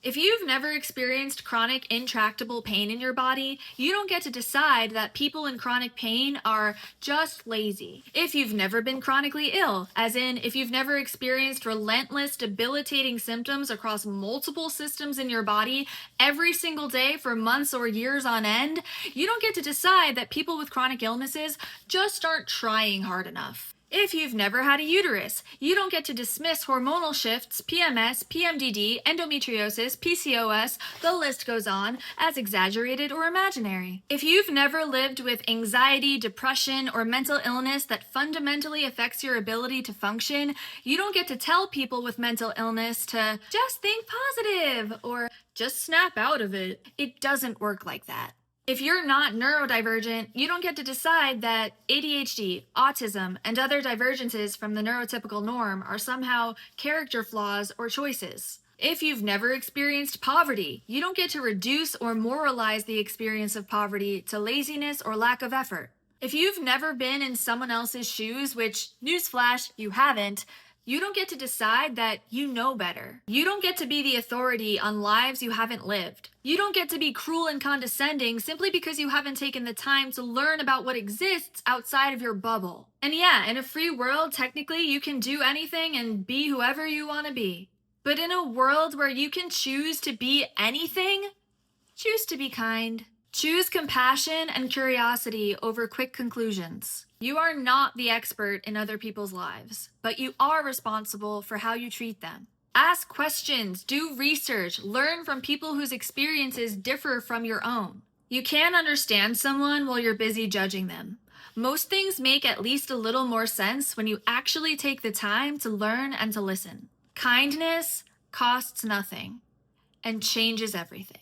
If you've never experienced chronic intractable pain in your body, you don't get to decide that people in chronic pain are just lazy. If you've never been chronically ill, as in if you've never experienced relentless, debilitating symptoms across multiple systems in your body every single day for months or years on end, you don't get to decide that people with chronic illnesses just aren't trying hard enough. If you've never had a uterus, you don't get to dismiss hormonal shifts, PMS, PMDD, endometriosis, PCOS, the list goes on, as exaggerated or imaginary. If you've never lived with anxiety, depression, or mental illness that fundamentally affects your ability to function, you don't get to tell people with mental illness to just think positive or just snap out of it. It doesn't work like that. If you're not neurodivergent, you don't get to decide that ADHD, autism, and other divergences from the neurotypical norm are somehow character flaws or choices. If you've never experienced poverty, you don't get to reduce or moralize the experience of poverty to laziness or lack of effort. If you've never been in someone else's shoes, which, newsflash, you haven't, you don't get to decide that you know better. You don't get to be the authority on lives you haven't lived. You don't get to be cruel and condescending simply because you haven't taken the time to learn about what exists outside of your bubble. And yeah, in a free world, technically you can do anything and be whoever you want to be. But in a world where you can choose to be anything, choose to be kind. Choose compassion and curiosity over quick conclusions. You are not the expert in other people's lives, but you are responsible for how you treat them. Ask questions, do research, learn from people whose experiences differ from your own. You can't understand someone while you're busy judging them. Most things make at least a little more sense when you actually take the time to learn and to listen. Kindness costs nothing and changes everything.